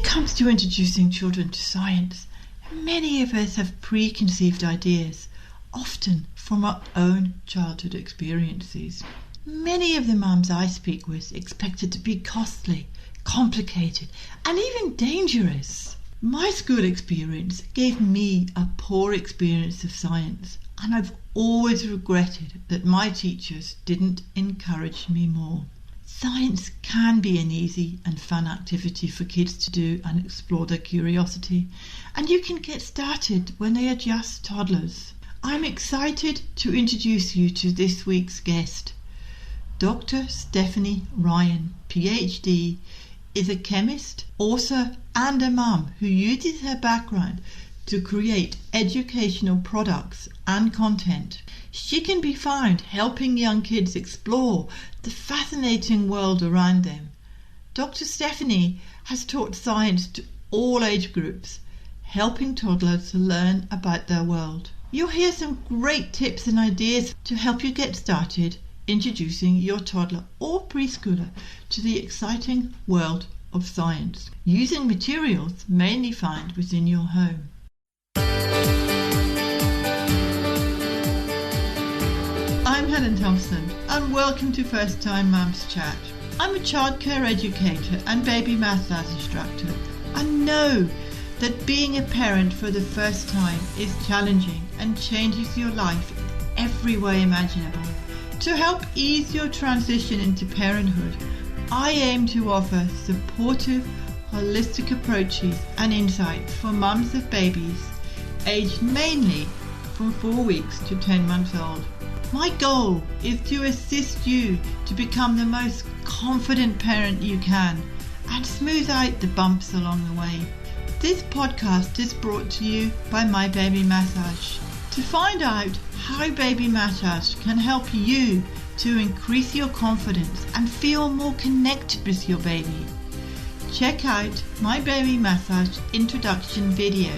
comes to introducing children to science, many of us have preconceived ideas, often from our own childhood experiences. Many of the mums I speak with expect it to be costly, complicated, and even dangerous. My school experience gave me a poor experience of science, and I've always regretted that my teachers didn't encourage me more. Science can be an easy and fun activity for kids to do and explore their curiosity, and you can get started when they are just toddlers. I'm excited to introduce you to this week's guest. Dr. Stephanie Ryan, Ph.D, is a chemist, author and a mum who uses her background to create educational products and content. She can be found helping young kids explore the fascinating world around them. Dr. Stephanie has taught science to all age groups, helping toddlers learn about their world. You'll hear some great tips and ideas to help you get started introducing your toddler or preschooler to the exciting world of science, using materials mainly found within your home. I'm Helen Thompson, and welcome to First Time Mums Chat. I'm a childcare educator and baby massage instructor. I know that being a parent for the first time is challenging and changes your life every way imaginable. To help ease your transition into parenthood, I aim to offer supportive, holistic approaches and insights for mums of babies aged mainly from 4 weeks to 10 months old. My goal is to assist you to become the most confident parent you can and smooth out the bumps along the way. This podcast is brought to you by My Baby Massage. To find out how baby massage can help you to increase your confidence and feel more connected with your baby, check out My Baby Massage introduction video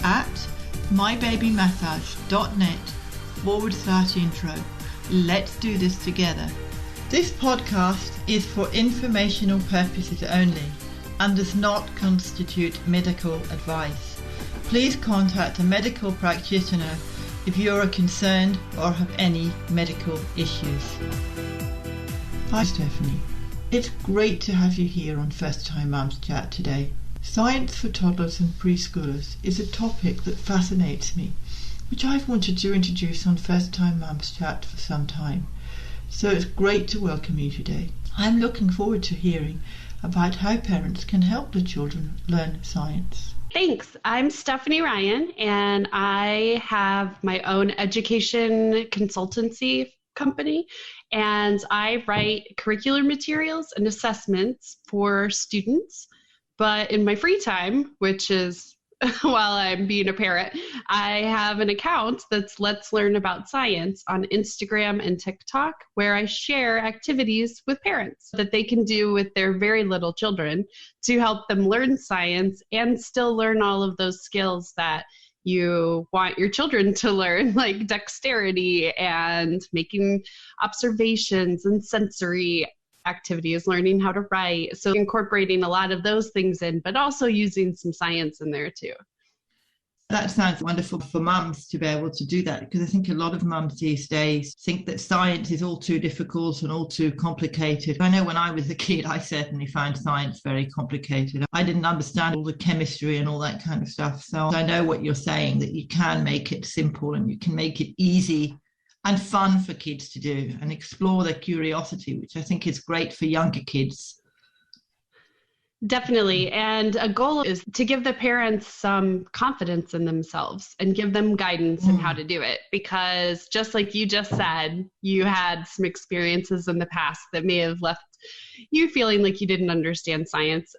at mybabymassage.net/intro. Let's do this together. This podcast is for informational purposes only and does not constitute medical advice. Please contact a medical practitioner if you are concerned or have any medical issues. Hi Stephanie, it's great to have you here on First Time Mums Chat today. Science for toddlers and preschoolers is a topic that fascinates me, which I've wanted to introduce on First Time Mums Chat for some time. So it's great to welcome you today. I'm looking forward to hearing about how parents can help their children learn science. Thanks. I'm Stephanie Ryan, and I have my own education consultancy company, and I write curricular materials and assessments for students. But in my free time, which is while I'm being a parent, I have an account that's Let's Learn About Science on Instagram and TikTok, where I share activities with parents that they can do with their very little children to help them learn science and still learn all of those skills that you want your children to learn, like dexterity and making observations and sensory activities, learning how to write. So incorporating a lot of those things in, but also using some science in there too. That sounds wonderful for mums to be able to do that, because I think a lot of mums these days think that science is all too difficult and all too complicated. I know when I was a kid, I certainly found science very complicated. I didn't understand all the chemistry and all that kind of stuff. So I know what you're saying, that you can make it simple and you can make it easy and fun for kids to do and explore their curiosity, which I think is great for younger kids. Definitely. And a goal is to give the parents some confidence in themselves and give them guidance in how to do it. Because just like you just said, you had some experiences in the past that may have left you feeling like you didn't understand science.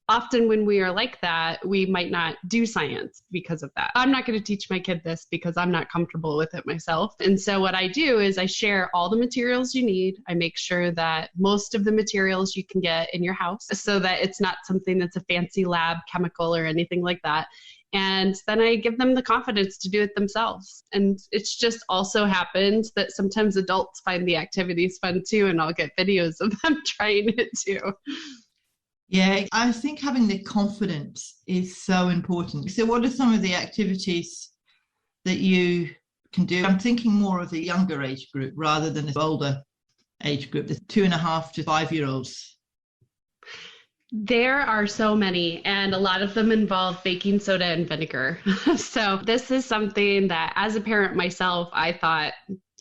Often when we are like that, we might not do science because of that. I'm not going to teach my kid this because I'm not comfortable with it myself. And so what I do is I share all the materials you need. I make sure that most of the materials you can get in your house so that it's not something that's a fancy lab chemical or anything like that. And then I give them the confidence to do it themselves. And it's just also happened that sometimes adults find the activities fun too, and I'll get videos of them trying it too. Yeah, I think having the confidence is so important. So what are some of the activities that you can do? I'm thinking more of the younger age group rather than the older age group, the 2.5 to 5 year olds. There are so many, and a lot of them involve baking soda and vinegar. So, this is something that, as a parent myself, I thought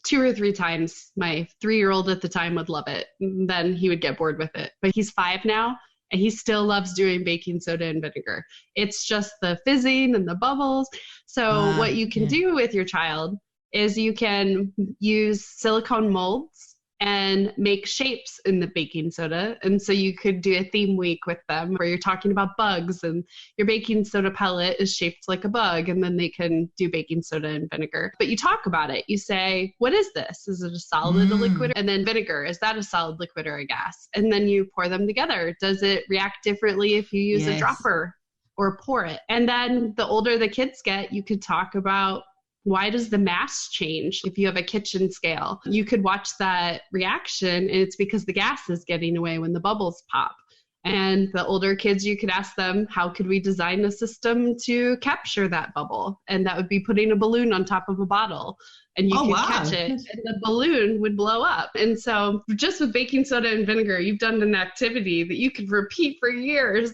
two or three times my 3-year-old at the time would love it. Then he would get bored with it. But he's 5 now, and he still loves doing baking soda and vinegar. It's just the fizzing and the bubbles. So, what you can Yeah. do with your child is you can use silicone molds and make shapes in the baking soda. And so you could do a theme week with them where you're talking about bugs and your baking soda pellet is shaped like a bug, and then they can do baking soda and vinegar. But you talk about it. You say, what is this? Is it a solid, a liquid? And then vinegar, is that a solid, liquid, or a gas? And then you pour them together. Does it react differently if you use a dropper or pour it? And then the older the kids get, you could talk about, why does the mass change if you have a kitchen scale? You could watch that reaction, and it's because the gas is getting away when the bubbles pop. And the older kids, you could ask them, how could we design a system to capture that bubble? And that would be putting a balloon on top of a bottle. And you could catch it, and the balloon would blow up. And so just with baking soda and vinegar, you've done an activity that you could repeat for years.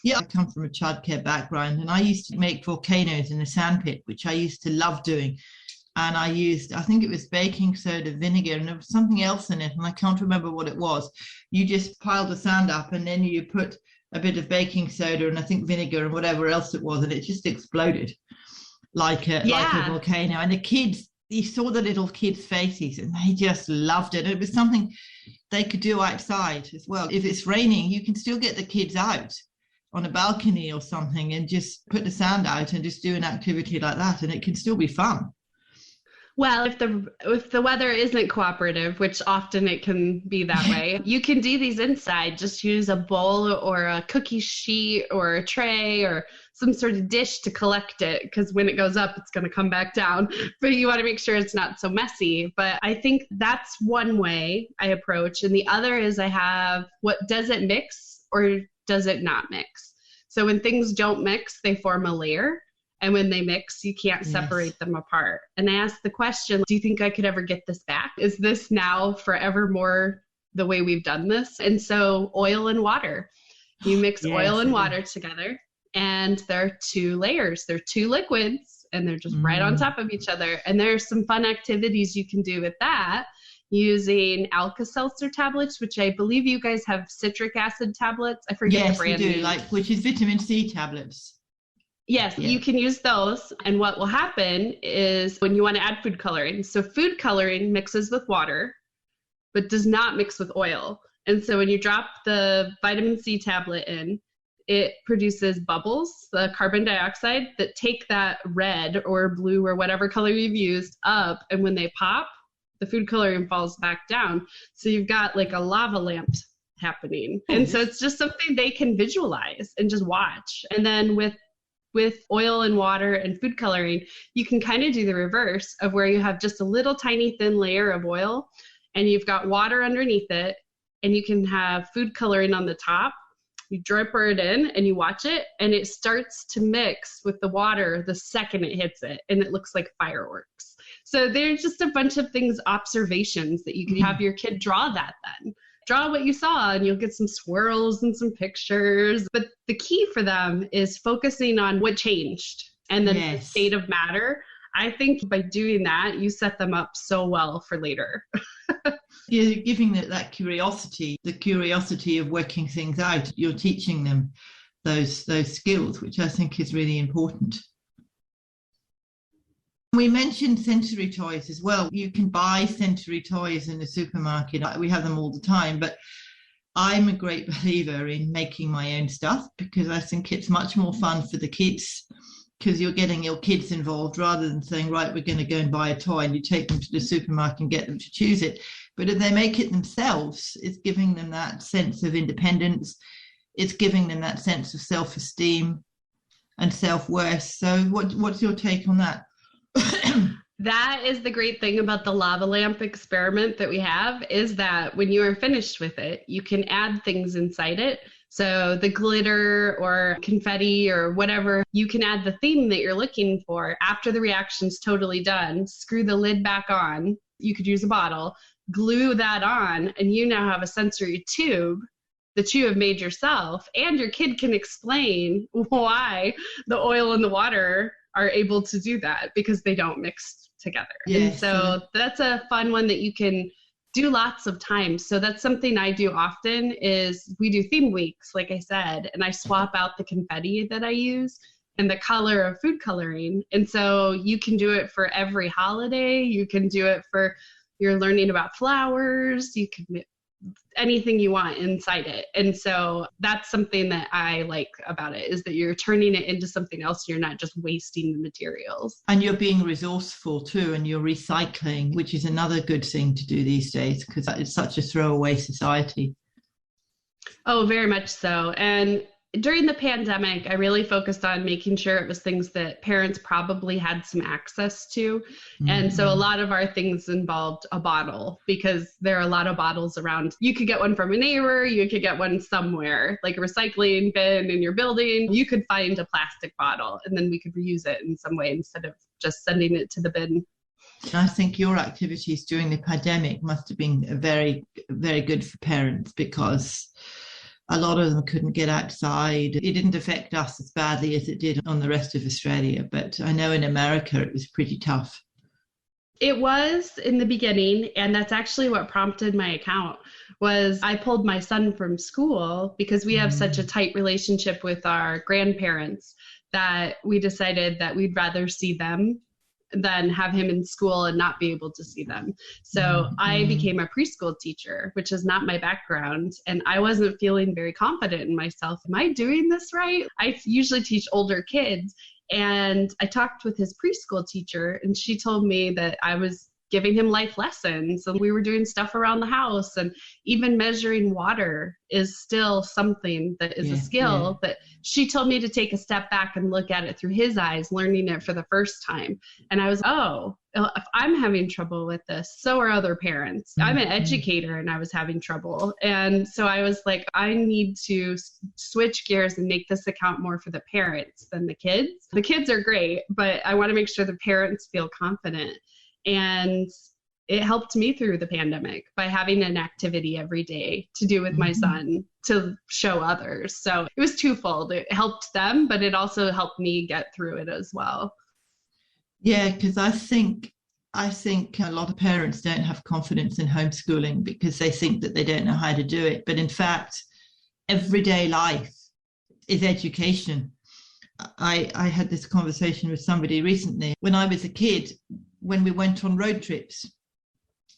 Yeah, I come from a childcare background, and I used to make volcanoes in a sandpit, which I used to love doing. And I think it was baking soda, vinegar, and there was something else in it, and I can't remember what it was. You just piled the sand up, and then you put a bit of baking soda and I think vinegar and whatever else it was, and it just exploded like a volcano. And the kids, you saw the little kids' faces, and they just loved it. It was something they could do outside as well. If it's raining, you can still get the kids out on a balcony or something and just put the sand out and just do an activity like that, and it can still be fun. Well, if the weather isn't cooperative, which often it can be that way, you can do these inside. Just use a bowl or a cookie sheet or a tray or some sort of dish to collect it, because when it goes up, it's going to come back down. But you want to make sure it's not so messy. But I think that's one way I approach. And the other is I have, what does it mix or does it not mix? So when things don't mix, they form a layer. And when they mix, you can't separate them apart. And I asked the question, do you think I could ever get this back? Is this now forevermore the way we've done this? And so oil and water. You mix oil and water together, and there are 2 layers. They're 2 liquids, and they're just right on top of each other. And there's some fun activities you can do with that, using Alka-Seltzer tablets, which I believe you guys have citric acid tablets. I forget the brand name. Which is vitamin C tablets. Yes, you can use those. And what will happen is when you want to add food coloring. So food coloring mixes with water, but does not mix with oil. And so when you drop the vitamin C tablet in, it produces bubbles, the carbon dioxide, that take that red or blue or whatever color you've used up. And when they pop, the food coloring falls back down. So you've got like a lava lamp happening. And so it's just something they can visualize and just watch. And then with oil and water and food coloring, you can kind of do the reverse of where you have just a little tiny thin layer of oil and you've got water underneath it, and you can have food coloring on the top. You drip it in and you watch it, and it starts to mix with the water the second it hits it, and it looks like fireworks. So there's just a bunch of things, observations that you can have your kid draw that then. Draw what you saw, and you'll get some swirls and some pictures. But the key for them is focusing on what changed and then the state of matter. I think by doing that, you set them up so well for later. You're giving that curiosity, the curiosity of working things out. You're teaching them those skills, which I think is really important. We mentioned sensory toys as well. You can buy sensory toys in the supermarket. We have them all the time, but I'm a great believer in making my own stuff, because I think it's much more fun for the kids, because you're getting your kids involved rather than saying, right, we're going to go and buy a toy, and you take them to the supermarket and get them to choose it. But if they make it themselves, it's giving them that sense of independence. It's giving them that sense of self-esteem and self-worth. So what's your take on that? That is the great thing about the lava lamp experiment that we have, is that when you are finished with it, you can add things inside it. So the glitter or confetti or whatever, you can add the theme that you're looking for after the reaction's totally done, screw the lid back on. You could use a bottle, glue that on, and you now have a sensory tube that you have made yourself, and your kid can explain why the oil and the water are able to do that, because they don't mix together. Yes. And so that's a fun one that you can do lots of times. So that's something I do often, is we do theme weeks, like I said, and I swap out the confetti that I use and the color of food coloring. And so you can do it for every holiday. You can do it for, you're learning about flowers. You can anything you want inside it. And so that's something that I like about it, is that you're turning it into something else. You're not just wasting the materials. And you're being resourceful too, and you're recycling, which is another good thing to do these days, because it's such a throwaway society. Oh, very much so. And during the pandemic, I really focused on making sure it was things that parents probably had some access to. Mm-hmm. And so a lot of our things involved a bottle, because there are a lot of bottles around. You could get one from a neighbor, you could get one somewhere, like a recycling bin in your building. You could find a plastic bottle, and then we could reuse it in some way instead of just sending it to the bin. I think your activities during the pandemic must have been very, very good for parents, because a lot of them couldn't get outside. It didn't affect us as badly as it did on the rest of Australia, but I know in America it was pretty tough. It was in the beginning, and that's actually what prompted my account. Was I pulled my son from school because we have such a tight relationship with our grandparents that we decided that we'd rather see them than have him in school and not be able to see them. So I became a preschool teacher, which is not my background. And I wasn't feeling very confident in myself. Am I doing this right? I usually teach older kids. And I talked with his preschool teacher, and she told me that I was giving him life lessons, and we were doing stuff around the house, and even measuring water is still something that is a skill that she told me to take a step back and look at it through his eyes, learning it for the first time. And I was, if I'm having trouble with this, so are other parents. I'm an educator, and I was having trouble. And so I was like, I need to switch gears and make this account more for the parents than the kids. The kids are great, but I want to make sure the parents feel confident. And it helped me through the pandemic by having an activity every day to do with my son to show others. So it was twofold. It helped them, but it also helped me get through it as well. Yeah, because I think a lot of parents don't have confidence in homeschooling because they think that they don't know how to do it. But in fact, everyday life is education. I had this conversation with somebody recently. When I was a kid, when we went on road trips,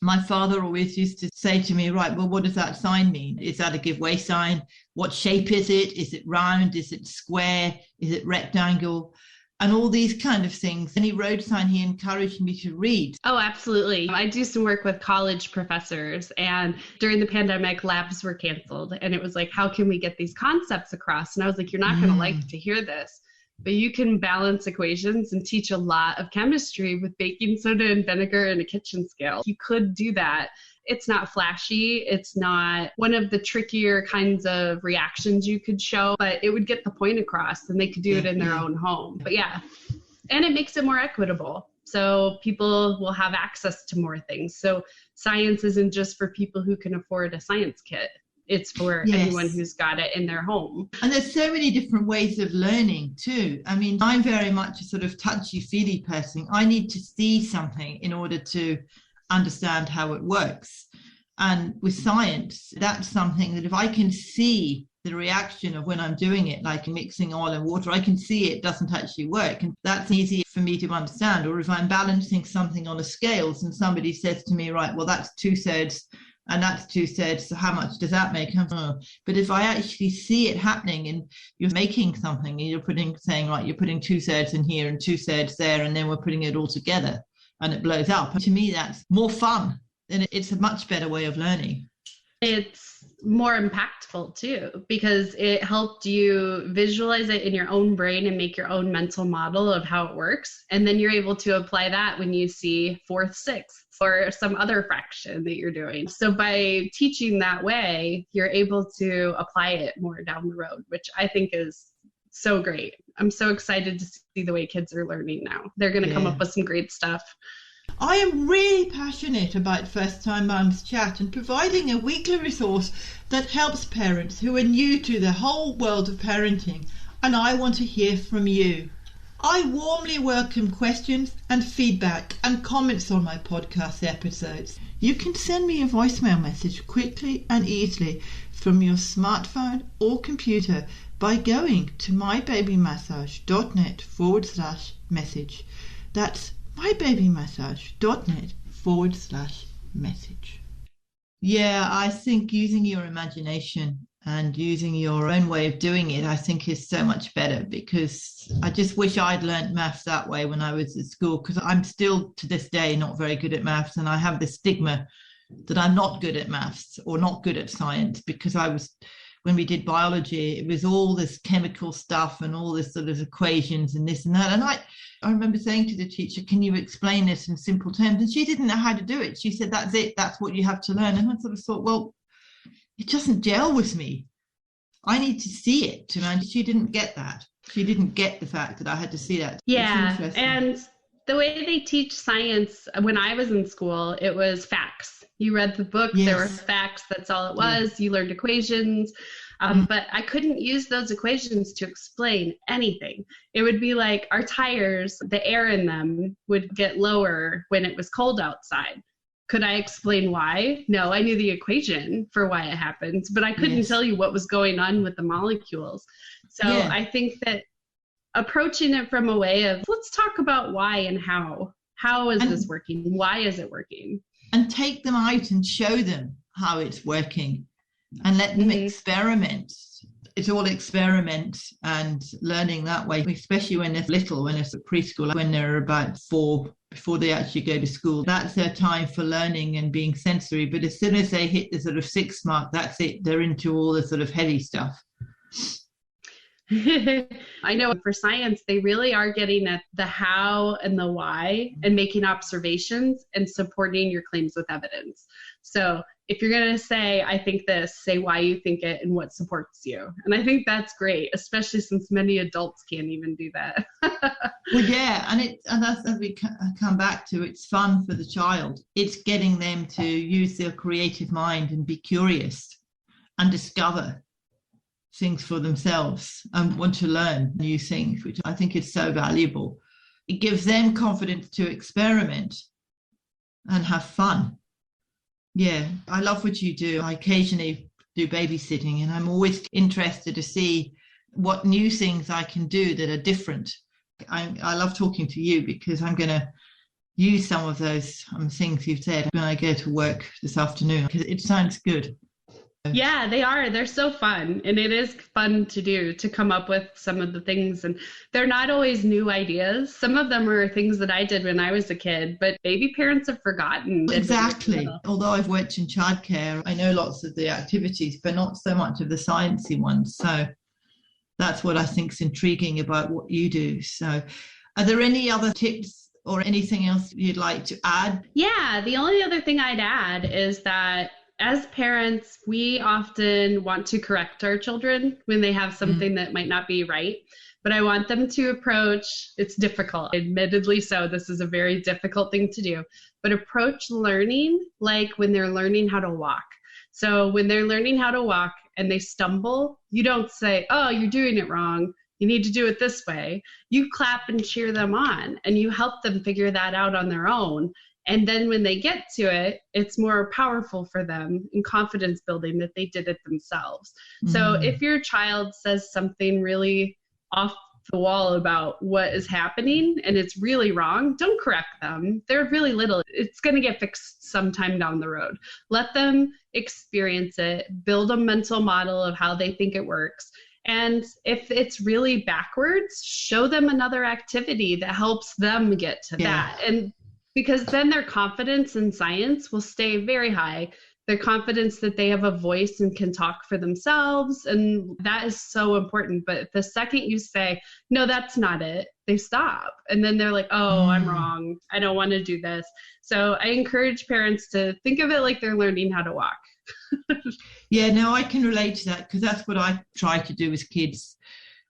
my father always used to say to me, right, well, what does that sign mean? Is that a give way sign? What shape is it? Is it round? Is it square? Is it rectangle? And all these kind of things. Any road sign he encouraged me to read. Oh, absolutely. I do some work with college professors, and during the pandemic, labs were canceled. And it was like, how can we get these concepts across? And I was like, you're not going to like to hear this, but you can balance equations and teach a lot of chemistry with baking soda and vinegar and a kitchen scale. You could do that. It's not flashy. It's not one of the trickier kinds of reactions you could show, but it would get the point across, and they could do it in their own home. But yeah, and it makes it more equitable. So people will have access to more things. So science isn't just for people who can afford a science kit. It's for anyone who's got it in their home. And there's so many different ways of learning too. I mean, I'm very much a sort of touchy-feely person. I need to see something in order to understand how it works. And with science, that's something that if I can see the reaction of when I'm doing it, like mixing oil and water, I can see it doesn't actually work. And that's easy for me to understand. Or if I'm balancing something on a scales and somebody says to me, right, well, that's 2/3 and that's 2/3, so how much does that make? But if I actually see it happening and you're making something and you're saying, right, you're putting 2/3 in here and 2/3 there, and then we're putting it all together and it blows up. To me, that's more fun, and it's a much better way of learning. It's more impactful too, because it helped you visualize it in your own brain and make your own mental model of how it works. And then you're able to apply that when you see fourth, sixth, or some other fraction that you're doing. So by teaching that way, you're able to apply it more down the road, which I think is so great. I'm so excited to see the way kids are learning now. They're going to come up with some great stuff. I am really passionate about First Time Mums Chat and providing a weekly resource that helps parents who are new to the whole world of parenting, and I want to hear from you. I warmly welcome questions and feedback and comments on my podcast episodes. You can send me a voicemail message quickly and easily from your smartphone or computer by going to mybabymassage.net/message. That's mybabymassage.net/message. Yeah, I think using your imagination and using your own way of doing it, I think is so much better, because I just wish I'd learned maths that way when I was at school, because I'm still to this day not very good at maths, and I have this stigma that I'm not good at maths or not good at science, because when we did biology, it was all this chemical stuff and all this sort of equations and this and that. And I remember saying to the teacher, can you explain this in simple terms? And she didn't know how to do it. She said, that's it. That's what you have to learn. And I sort of thought, well, it doesn't gel with me. I need to see it. And she didn't get that. She didn't get the fact that I had to see that. Yeah. And the way they teach science, when I was in school, it was facts. You read the book, There were facts, that's all it was. You learned equations, but I couldn't use those equations to explain anything. It would be like our tires, the air in them would get lower when it was cold outside. Could I explain why? No, I knew the equation for why it happens, but I couldn't tell you what was going on with the molecules. So I think that approaching it from a way of, let's talk about why and how. How is this working? Why is it working? And take them out and show them how it's working and let them experiment. It's all experiment and learning that way, especially when they're little, when it's a preschool, when they're about 4, before they actually go to school. That's their time for learning and being sensory. But as soon as they hit the sort of 6 mark, that's it. They're into all the sort of heavy stuff. I know for science, they really are getting at the how and the why and making observations and supporting your claims with evidence. So if you're going to say, I think this, say why you think it and what supports you. And I think that's great, especially since many adults can't even do that. Well, yeah. And that's as we come back to, it's fun for the child. It's getting them to use their creative mind and be curious and discover things for themselves and want to learn new things, which I think is so valuable. It gives them confidence to experiment and have fun. Yeah, I love what you do. I occasionally do babysitting, and I'm always interested to see what new things I can do that are different. I love talking to you because I'm going to use some of those things you've said when I go to work this afternoon, because it sounds good. Yeah, they are. They're so fun. And it is fun to do, to come up with some of the things. And they're not always new ideas. Some of them are things that I did when I was a kid, but baby parents have forgotten. Exactly. Although I've worked in childcare, I know lots of the activities, but not so much of the sciencey ones. So that's what I think is intriguing about what you do. So are there any other tips or anything else you'd like to add? Yeah, the only other thing I'd add is that as parents, we often want to correct our children when they have something that might not be right. But I want them to approach, it's difficult, admittedly so, this is a very difficult thing to do, but approach learning like when they're learning how to walk. So when they're learning how to walk and they stumble, you don't say, oh, you're doing it wrong, you need to do it this way. You clap and cheer them on, and you help them figure that out on their own. And then when they get to it, it's more powerful for them and confidence building that they did it themselves. So if your child says something really off the wall about what is happening and it's really wrong, don't correct them. They're really little. It's going to get fixed sometime down the road. Let them experience it, build a mental model of how they think it works. And if it's really backwards, show them another activity that helps them get to that. And because then their confidence in science will stay very high. their confidence that they have a voice and can talk for themselves. And that is so important. But the second you say, no, that's not it, they stop. And then they're like, oh, I'm wrong. I don't want to do this. So I encourage parents to think of it like they're learning how to walk. Yeah, no, I can relate to that, because that's what I try to do with kids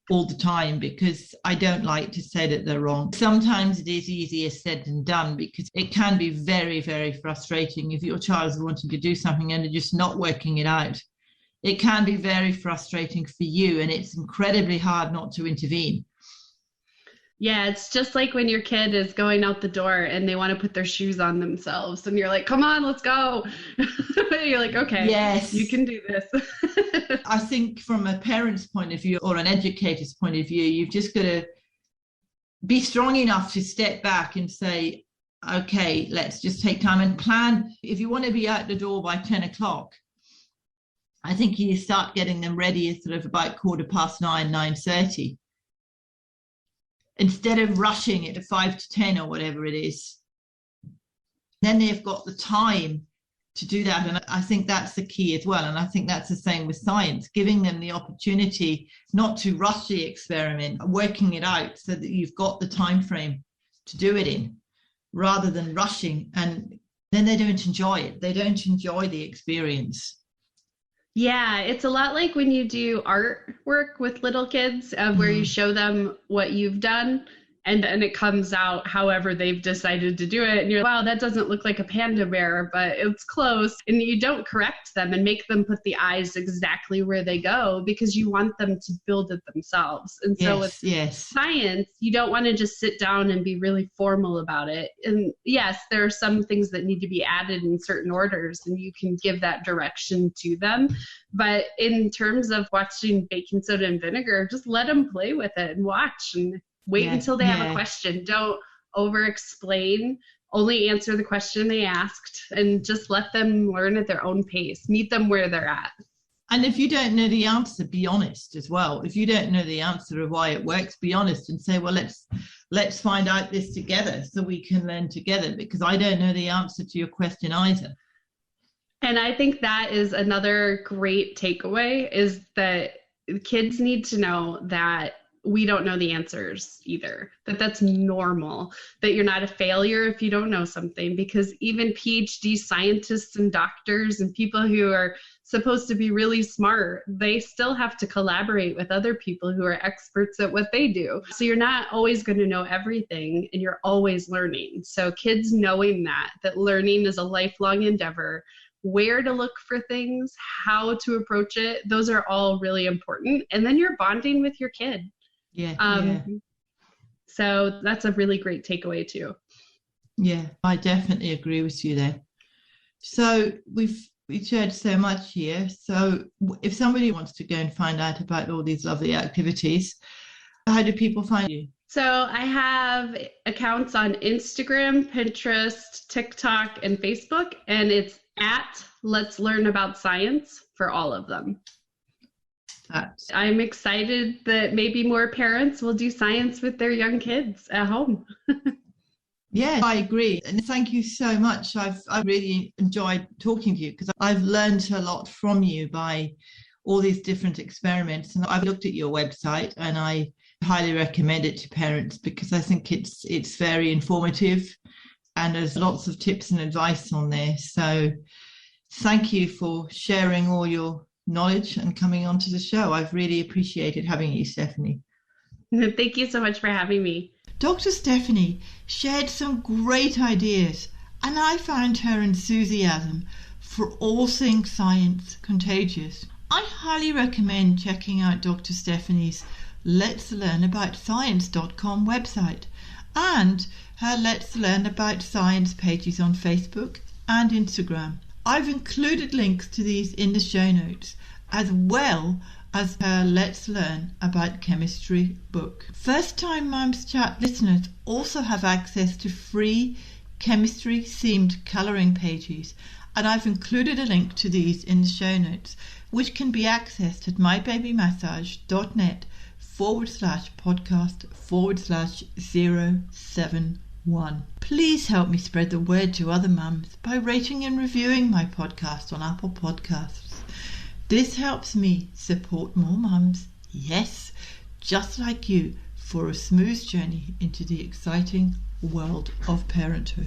all the time, because I don't like to say that they're wrong. Sometimes it is easier said than done, because it can be very, very frustrating if your child is wanting to do something and they're just not working it out. It can be very frustrating for you, and it's incredibly hard not to intervene. Yeah, it's just like when your kid is going out the door and they want to put their shoes on themselves and you're like, come on, let's go. You're like, okay, yes, you can do this. I think from a parent's point of view or an educator's point of view, you've just got to be strong enough to step back and say, okay, let's just take time and plan. If you want to be out the door by 10 o'clock, I think you start getting them ready sort of about 9:15, 9:30. Instead of rushing it to 5 to 10 or whatever it is. Then they've got the time to do that. And I think that's the key as well. And I think that's the same with science, giving them the opportunity not to rush the experiment, working it out so that you've got the time frame to do it in, rather than rushing. And then they don't enjoy it. They don't enjoy the experience. Yeah, it's a lot like when you do artwork with little kids, where you show them what you've done and then it comes out however they've decided to do it. And you're, wow, that doesn't look like a panda bear, but it's close. And you don't correct them and make them put the eyes exactly where they go, because you want them to build it themselves. And so with science, you don't want to just sit down and be really formal about it. And yes, there are some things that need to be added in certain orders, and you can give that direction to them. But in terms of watching baking soda and vinegar, just let them play with it and watch and wait until they have a question. Don't over-explain. Only answer the question they asked, and just let them learn at their own pace. Meet them where they're at. And if you don't know the answer, be honest as well. If you don't know the answer of why it works, be honest and say, well, let's find out this together so we can learn together, because I don't know the answer to your question either. And I think that is another great takeaway, is that kids need to know that we don't know the answers either, that's normal, that you're not a failure if you don't know something, because even Ph.D. scientists and doctors and people who are supposed to be really smart, they still have to collaborate with other people who are experts at what they do. So you're not always going to know everything, and you're always learning. So kids knowing that learning is a lifelong endeavor, where to look for things, how to approach it, those are all really important. And then you're bonding with your kid. So that's a really great takeaway too. Yeah, I definitely agree with you there. So we've shared so much here. So if somebody wants to go and find out about all these lovely activities, how do people find you? So I have accounts on Instagram, Pinterest, TikTok, and Facebook, and it's at Let's Learn About Science for all of them. I'm excited that maybe more parents will do science with their young kids at home. Yeah, I agree. And thank you so much. I've really enjoyed talking to you, because I've learned a lot from you by all these different experiments. And I've looked at your website, and I highly recommend it to parents, because I think it's very informative, and there's lots of tips and advice on there. So thank you for sharing all your knowledge and coming onto the show. I've really appreciated having you, Stephanie. Thank you so much for having me. Dr. Stephanie shared some great ideas, and I found her enthusiasm for all things science contagious. I highly recommend checking out Dr. Stephanie's Let's Learn About Science.com website and her Let's Learn About Science pages on Facebook and Instagram. I've included links to these in the show notes, as well as her Let's Learn About Chemistry book. First Time Mums Chat listeners also have access to free chemistry-themed colouring pages, and I've included a link to these in the show notes, which can be accessed at mybabymassage.net/podcast/071. 1. Please help me spread the word to other mums by rating and reviewing my podcast on Apple Podcasts. This helps me support more mums, yes, just like you, for a smooth journey into the exciting world of parenthood.